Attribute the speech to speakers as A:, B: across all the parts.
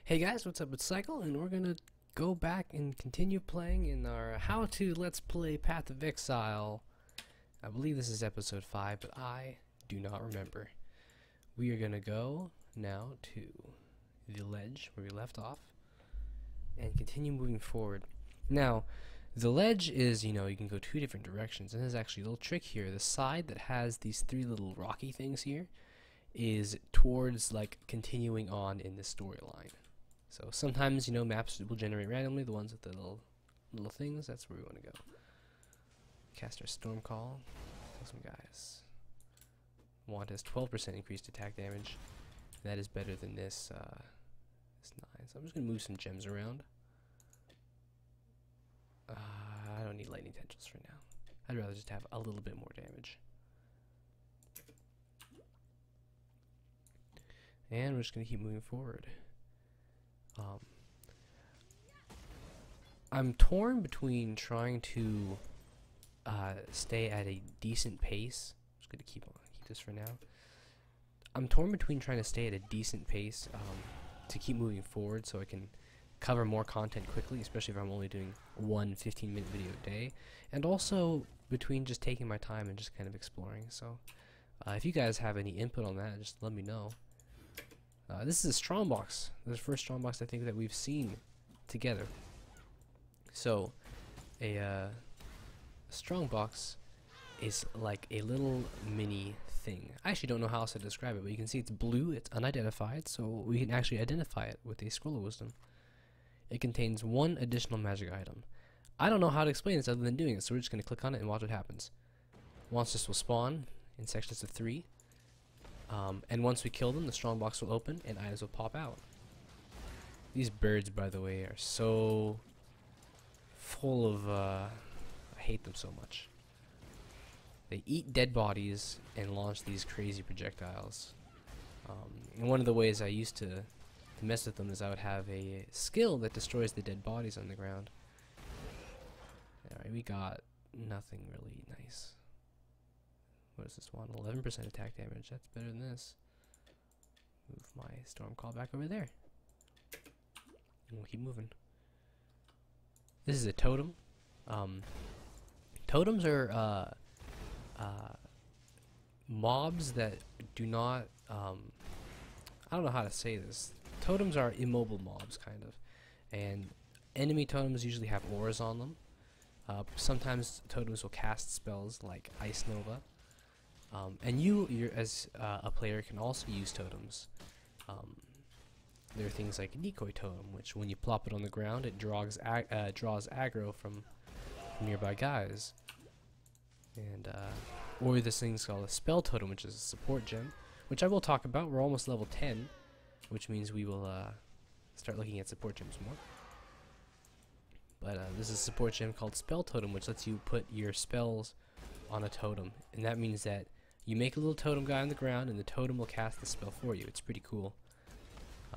A: Hey guys, what's up? It's Cycle, and we're gonna go back and continue playing in our How to Let's Play Path of Exile. I believe this is episode 5, but I do not remember. We are gonna go now to the ledge where we left off and continue moving forward. Now, the ledge is, you can go two different directions, and there's actually a little trick here. The side that has these three little rocky things here is towards like continuing on in the storyline. So sometimes, maps will generate randomly the ones with the little things. That's where we want to go. Cast our Storm Call. Kill some guys. Wand has 12% increased attack damage. That is better than this, this 9. So I'm just going to move some gems around. I don't need lightning tendrils for now. I'd rather just have a little bit more damage. And we're just going to keep moving forward. I'm torn between trying to stay at a decent pace. I'm just going to keep this for now. I'm torn between trying to stay at a decent pace to keep moving forward so I can cover more content quickly, especially if I'm only doing one 15-minute video a day, and also between just taking my time and just kind of exploring. So if you guys have any input on that, just let me know. This is a strong box. This is the first strong box I think that we've seen together. So, a strong box is like a little mini thing. I actually don't know how else to describe it, but you can see it's blue, it's unidentified, so we can actually identify it with a Scroll of Wisdom. It contains one additional magic item. I don't know how to explain this other than doing it, so we're just going to click on it and watch what happens. Monsters will spawn in sections of 3. And once we kill them, the strong box will open and items will pop out. These birds, by the way, are so full of I hate them so much. They eat dead bodies and launch these crazy projectiles. And one of the ways I used to mess with them is I would have a skill that destroys the dead bodies on the ground. Alright, we got nothing really nice. What is this one? 11% attack damage. That's better than this. Move my Storm Call back over there. And we'll keep moving. This is a totem. Totems are mobs that do not I don't know how to say this. Totems are immobile mobs, kind of. And enemy totems usually have auras on them. Sometimes totems will cast spells like Ice Nova. And you as a player can also use totems. There are things like Decoy Totem, which when you plop it on the ground, it draws aggro from nearby guys. And or this thing's called a Spell Totem, which is a support gem, which I will talk about. We're almost level 10, which means we will start looking at support gems more. But this is a support gem called Spell Totem, which lets you put your spells on a totem, and that means that you make a little totem guy on the ground and the totem will cast the spell for you. It's pretty cool.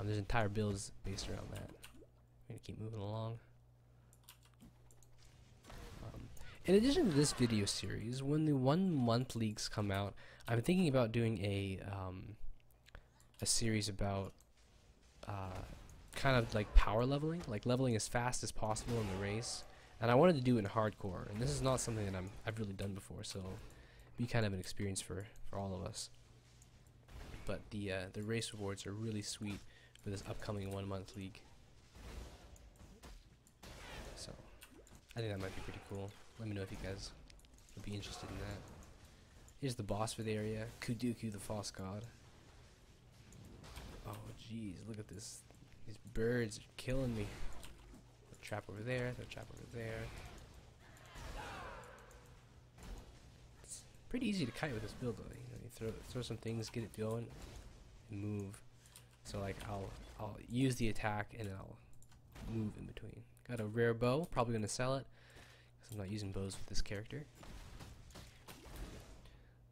A: There's entire builds based around that. We're gonna keep moving along. In addition to this video series, when the 1 month leagues come out, I'm thinking about doing a series about kind of like power leveling, like leveling as fast as possible in the race. And I wanted to do it in hardcore, and this is not something that I've really done before, so it'll be kind of an experience for all of us. But the race rewards are really sweet for this upcoming 1 month league. So I think that might be pretty cool. Let me know if you guys would be interested in that. Here's the boss for the area, Ghudda the False God. Oh jeez, look at this. These birds are killing me. Trap over there, the trap over there. It's pretty easy to kite with this build though. You throw some things, get it going, and move. So like I'll use the attack and I'll move in between. Got a rare bow, probably gonna sell it because I'm not using bows with this character.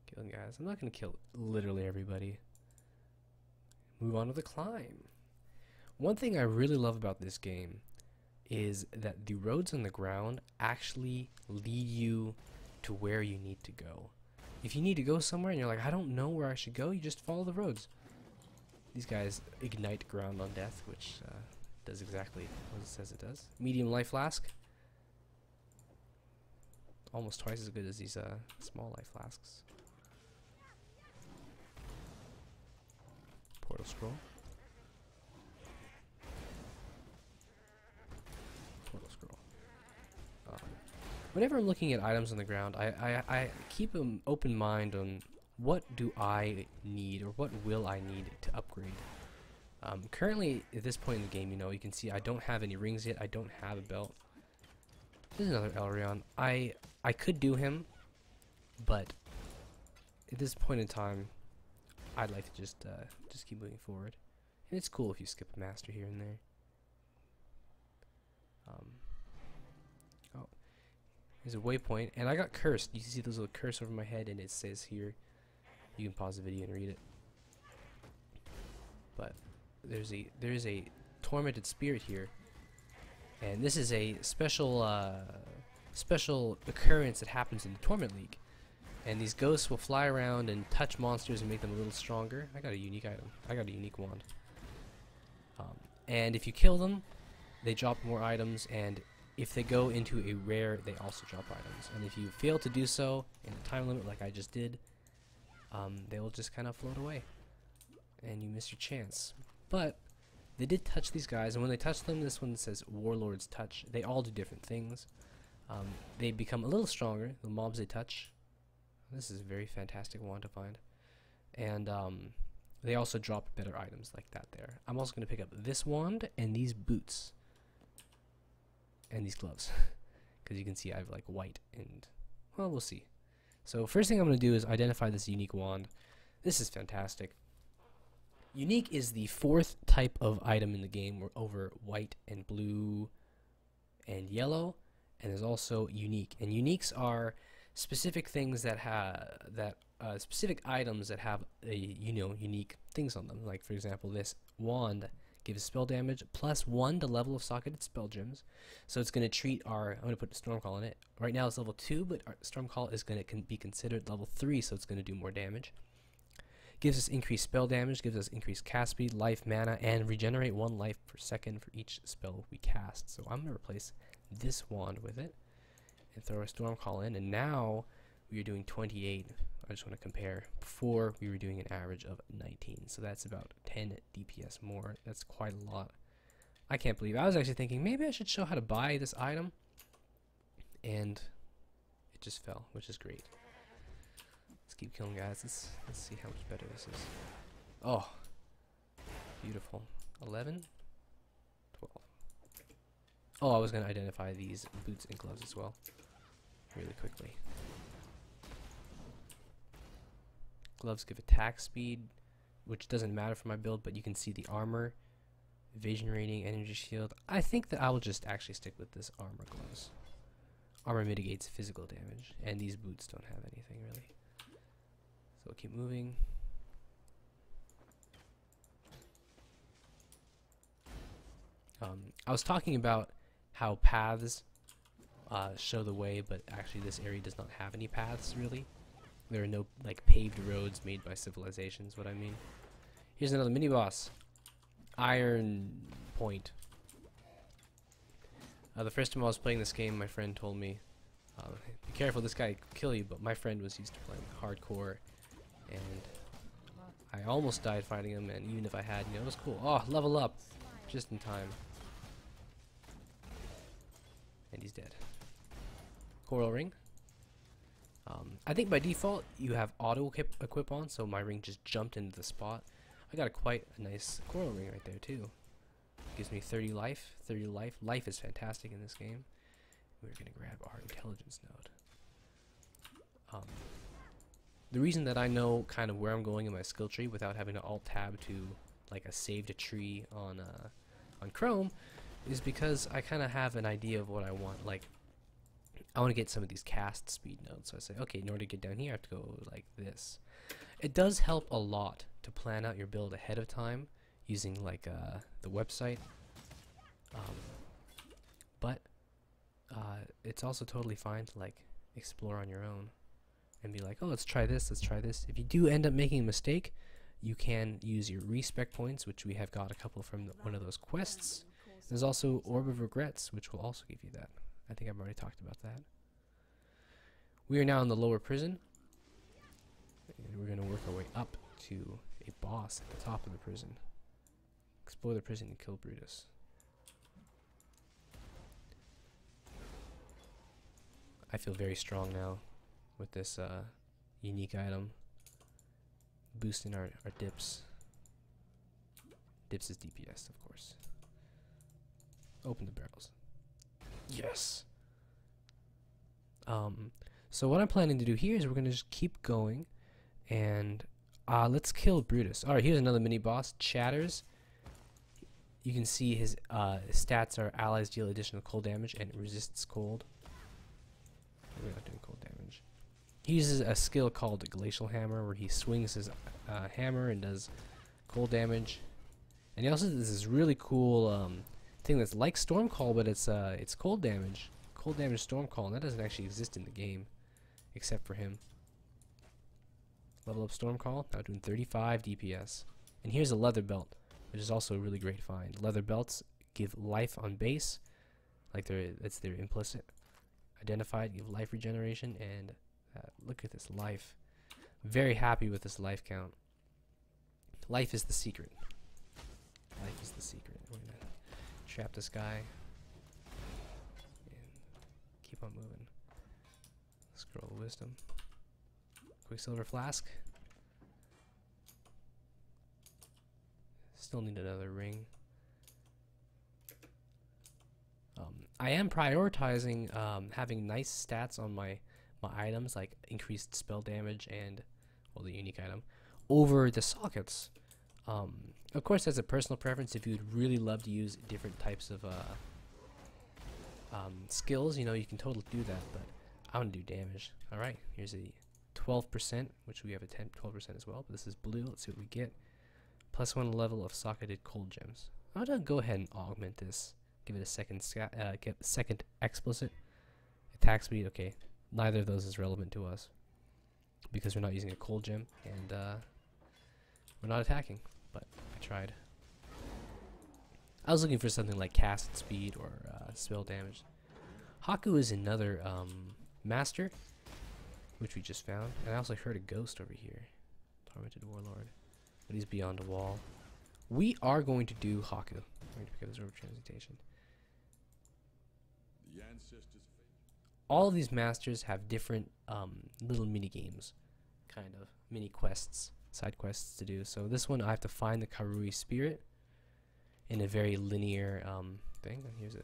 A: Killing guys. I'm not gonna kill literally everybody. Move on to the climb. One thing I really love about this game is that the roads on the ground actually lead you to where you need to go. If you need to go somewhere and you're like, I don't know where I should go, you just follow the roads. These guys ignite ground on death, which does exactly what it says it does. Medium life flask. Almost twice as good as these small life flasks. Portal scroll. Portal scroll. Whenever I'm looking at items on the ground, I keep an open mind on what do I need or what will I need to upgrade. Currently, at this point in the game, you can see I don't have any rings yet. I don't have a belt. This is another Elrion. I could do him, but at this point in time, I'd like to just keep moving forward. And it's cool if you skip a master here and there. Oh, there's a waypoint, and I got cursed. You can see those little curse over my head, and it says here. You can pause the video and read it. But there is a tormented spirit here, and this is a special occurrence that happens in the Torment League. And these ghosts will fly around and touch monsters and make them a little stronger. I got a unique item. I got a unique wand. And if you kill them, they drop more items, and if they go into a rare, they also drop items. And if you fail to do so in a time limit like I just did, they will just kind of float away, and you miss your chance. But they did touch these guys, and when they touch them, this one says Warlord's Touch. They all do different things. They become a little stronger, the mobs they touch. This is a very fantastic wand to find. And they also drop better items like that there. I'm also going to pick up this wand and these boots. And these gloves. Because you can see I have like white and, well, we'll see. So first thing I'm going to do is identify this unique wand. This is fantastic. Unique is the 4th type of item in the game over white and blue and yellow. And there's also unique. And uniques are specific things that have specific items that have a unique things on them. Like for example, this wand gives spell damage +1 to level of socketed spell gems. So it's going to treat our, I'm going to put Stormcall in it. Right now it's level 2, but our Stormcall is going to be considered level 3, so it's going to do more damage. Gives us increased spell damage, gives us increased cast speed, life, mana, and regenerate 1 life per second for each spell we cast. So I'm going to replace this wand with it and throw a Stormcall in, and now we are doing 28. I just want to compare. Before we were doing an average of 19, so that's about 10 DPS more. That's quite a lot. I can't believe it. I was actually thinking maybe I should show how to buy this item, and it just fell, which is great. Let's keep killing guys. Let's see how much better this is. Oh, beautiful. 11, 12. Oh, I was going to identify these boots and gloves as well really quickly. Gloves give attack speed, which doesn't matter for my build, but you can see the armor, evasion rating, energy shield. I think that I will just actually stick with this armor gloves. Armor mitigates physical damage, and these boots don't have anything really. So we'll keep moving. I was talking about how paths show the way, but actually this area does not have any paths really. There are no like paved roads made by civilizations, what I mean. Here's another mini boss. Iron Point. The first time I was playing this game, my friend told me, be careful, this guy could kill you, but my friend was used to playing hardcore, and I almost died fighting him, and even if I had, it was cool. Oh, level up, just in time. And he's dead. Coral Ring. I think by default you have auto equip on, so my ring just jumped into the spot. I got quite a nice coral ring right there too. Gives me 30 life. 30 life. Life is fantastic in this game. We're gonna grab our intelligence node. The reason that I know kind of where I'm going in my skill tree without having to alt tab to like a saved a tree on Chrome is because I kind of have an idea of what I want. Like, I want to get some of these cast speed nodes. So I say, okay, in order to get down here, I have to go like this. It does help a lot to plan out your build ahead of time using like the website. But it's also totally fine to like explore on your own and be like, oh, let's try this, let's try this. If you do end up making a mistake, you can use your respec points, which we have got a couple from one of those quests, There's also Orb of Regrets, which will also give you that. I think I've already talked about that. We are now in the lower prison. And we're going to work our way up to a boss at the top of the prison. Explore the prison and kill Brutus. I feel very strong now with this unique item. Boosting our dips. Dips is DPS, of course. Open the barrels. Yes! So what I'm planning to do here is we're going to just keep going. And let's kill Brutus. Alright, here's another mini boss. Chatters. You can see his stats are allies deal additional cold damage and resists cold. We're not doing cold damage. He uses a skill called Glacial Hammer where he swings his hammer and does cold damage. And he also does this really cool thing that's like Stormcall, but it's cold damage. Cold damage Stormcall, and that doesn't actually exist in the game except for him. Level up Stormcall, now doing 35 DPS. And here's a leather belt, which is also a really great find. Leather belts give life on base, like that's their implicit. Identified, give life regeneration, and look at this life. Very happy with this life count. Life is the secret. Life is the secret. We're gonna trap this guy and keep on moving. Scroll of wisdom. Quicksilver flask. Still need another ring. I am prioritizing having nice stats on my items, like increased spell damage and, well, the unique item, over the sockets. Of course, that's a personal preference. If you'd really love to use different types of skills, you know, you can totally do that, but I want to do damage. Alright, here's a 12%, which we have a 12% as well, but this is blue. Let's see what we get. +1 level of socketed cold gems. I'm going to go ahead and augment this. Give it a second second explicit. Attack speed, okay. Neither of those is relevant to us because we're not using a cold gem and we're not attacking, but I tried. I was looking for something like cast speed or spell damage. Haku is another master, which we just found, and I also heard a ghost over here. Tormented Warlord, but he's beyond a wall. We are going to do Haku. I'm going to pick up this over transmutation. All of these masters have different little mini games, kind of mini quests, side quests to do. So this one I have to find the Karui spirit in a very linear thing. And here's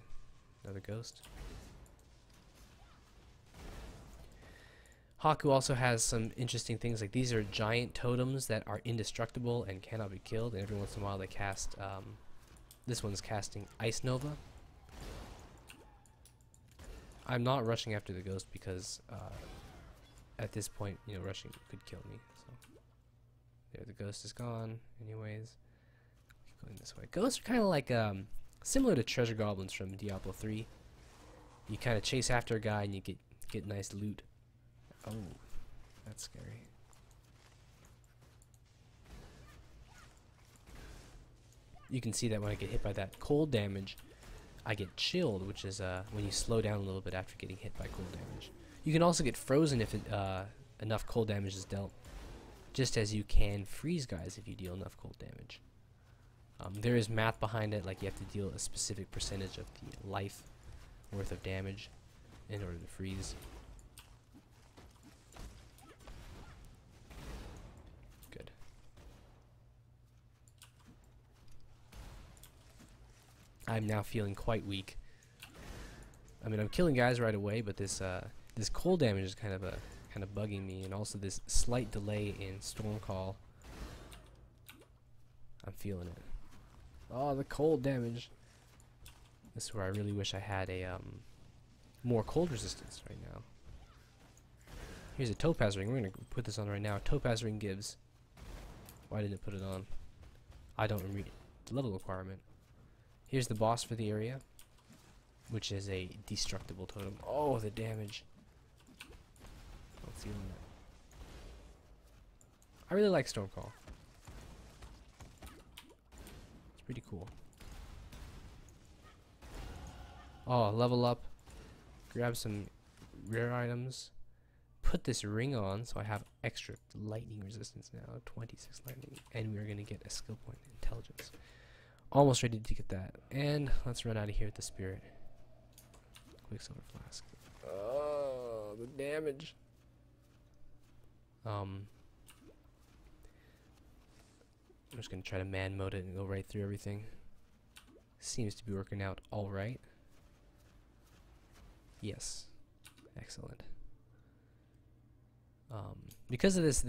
A: another ghost. Haku also has some interesting things, like these are giant totems that are indestructible and cannot be killed, and every once in a while they cast, this one's casting Ice Nova. I'm not rushing after the ghost because at this point, you know, rushing could kill me. So there, the ghost is gone. Anyways, keep going this way. Ghosts are kind of like similar to treasure goblins from Diablo 3. You kind of chase after a guy and you get nice loot. Oh, that's scary. You can see that when I get hit by that cold damage, I get chilled, which is when you slow down a little bit after getting hit by cold damage. You can also get frozen if enough cold damage is dealt, just as you can freeze guys if you deal enough cold damage. There is math behind it, like you have to deal a specific percentage of the life worth of damage in order to freeze. Good. I'm now feeling quite weak. I mean, I'm killing guys right away, but this this cold damage is kind of bugging me, and also this slight delay in Stormcall. I'm feeling it. Oh, the cold damage. This is where I really wish I had a more cold resistance right now. Here's a topaz ring. We're gonna put this on right now. Topaz ring gives. Why didn't it put it on? I don't remember the level requirement. Here's the boss for the area, which is a destructible totem. Oh, the damage. Let's see. I really like Stormcall. It's pretty cool. Oh, level up. Grab some rare items. Put this ring on so I have extra lightning resistance now. 26 lightning. And we're going to get a skill point, intelligence. Almost ready to get that. And let's run out of here with the spirit. Quicksilver flask. Oh, the damage. I'm just going to try to man mode it and go right through everything. Seems to be working out alright. Yes. Excellent. Because of this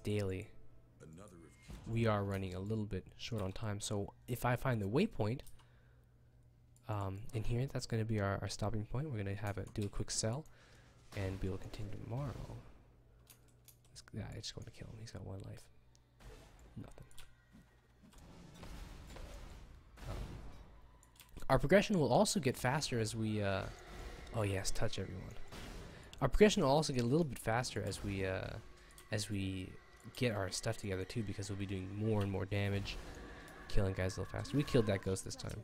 A: daily, we are running a little bit short on time. So if I find the waypoint in here, that's going to be our stopping point. We're going to do a quick sell and be able to continue tomorrow. Yeah, I just want to kill him. He's got 1 life. Nothing. Our progression will also get faster as we oh yes, touch everyone. Our progression will also get a little bit faster as we get our stuff together too, because we'll be doing more and more damage, killing guys a little faster. We killed that ghost this time.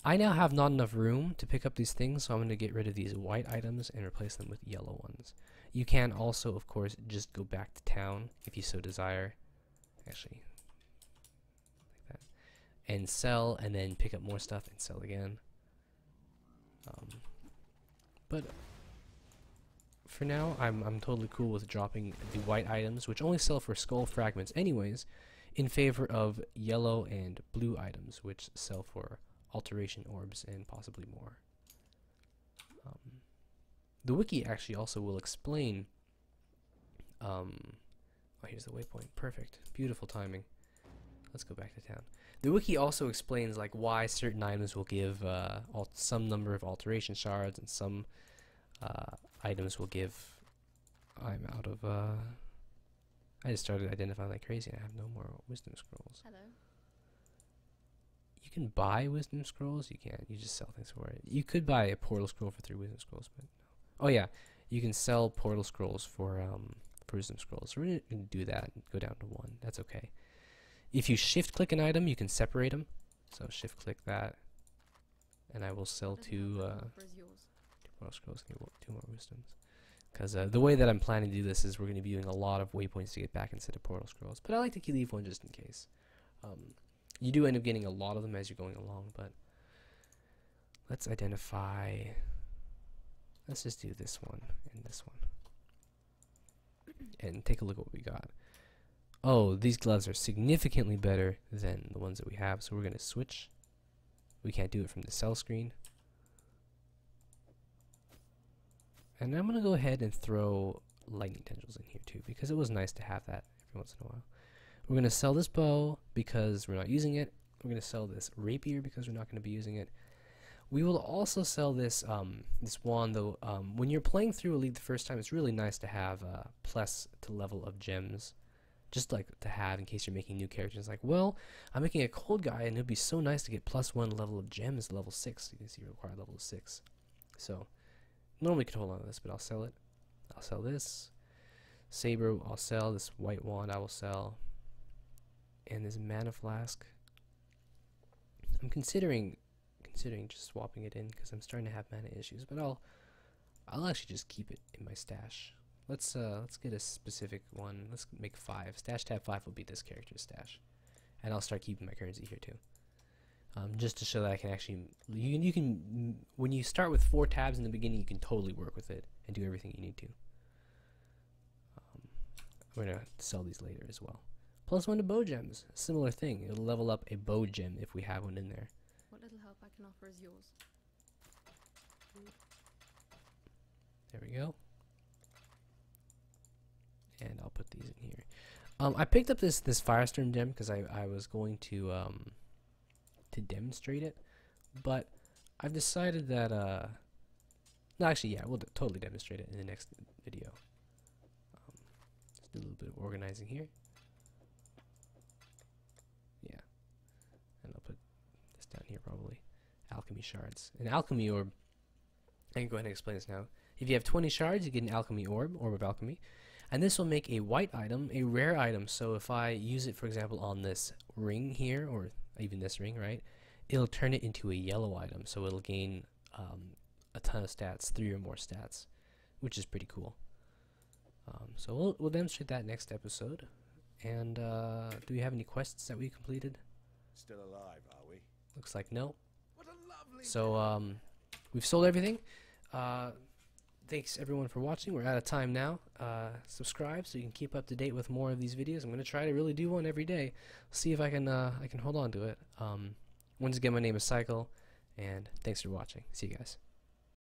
A: I now have not enough room to pick up these things, so I'm going to get rid of these white items and replace them with yellow ones. You can also, of course, just go back to town if you so desire. Actually, like that. And sell, and then pick up more stuff and sell again. But for now, I'm totally cool with dropping the white items, which only sell for skull fragments anyways, in favor of yellow and blue items, which sell for alteration orbs and possibly more. The wiki actually also will explain. Oh, here's the waypoint. Perfect. Beautiful timing. Let's go back to town. The wiki also explains like why certain items will give some number of alteration shards, and some items will give. I'm out of. I just started identifying like crazy, and I have no more wisdom scrolls.
B: Hello.
A: You can buy wisdom scrolls. You can't. You just sell things for it. You could buy a portal scroll for 3 wisdom scrolls, but no. Oh yeah, you can sell portal scrolls for wisdom scrolls. So we're gonna do that and go down to 1. That's okay. If you shift click an item, you can separate them. So shift click that, and I will sell 2 portal scrolls. Get 2 more wisdoms. Because the way that I'm planning to do this is we're going to be doing a lot of waypoints to get back instead of portal scrolls. But I like to leave 1 just in case. You do end up getting a lot of them as you're going along, but let's identify. Let's just do this one and this one, and take a look at what we got. Oh, these gloves are significantly better than the ones that we have, so we're going to switch. We can't do it from the sell screen. And I'm going to go ahead and throw lightning tendrils in here too, because it was nice to have that every once in a while. We're going to sell this bow because we're not using it. We're going to sell this rapier because we're not going to be using it. We will also sell this this wand, though. When you're playing through a league the first time, it's really nice to have plus to level of gems, just like to have in case you're making new characters. Like, well, I'm making a cold guy, and it'd be so nice to get +1 level of gems, level 6. You can see you require level 6. So normally could hold on to this, but I'll sell it. I'll sell this saber. I'll sell this white wand. I will sell, and this mana flask. I'm considering just swapping it in because I'm starting to have mana issues, but I'll actually just keep it in my stash. Let's get a specific one. Let's make 5. Stash tab 5 will be this character's stash, and I'll start keeping my currency here too. Just to show that I can actually, you can when you start with 4 tabs in the beginning, you can totally work with it and do everything you need to. We're gonna sell these later as well. +1 to bow gems, similar thing. It'll level up a bow gem if we have one in there.
B: What little help I can offer is yours.
A: There we go. And I'll put these in here. I picked up this Firestorm gem because I was going to demonstrate it, but I've decided that no, actually, yeah, we'll totally demonstrate it in the next video. Just do a little bit of organizing here. Yeah, and I'll put this down here probably. Alchemy shards, an alchemy orb. I can go ahead and explain this now. If you have 20 shards, you get an alchemy orb of alchemy. And this will make a white item, a rare item. So if I use it, for example, on this ring here, or even this ring, right? it'll turn it into a yellow item, so it'll gain a ton of stats, 3 or more stats, which is pretty cool. So we'll demonstrate that next episode. And do we have any quests that we completed?
C: Still alive, are we?
A: Looks like no.
C: What a lovely
A: So we've sold everything. Thanks everyone for watching. We're out of time now. Subscribe so you can keep up to date with more of these videos. I'm gonna try to really do one every day. See if I can hold on to it. Once again, my name is Cycle, and thanks for watching. See you guys.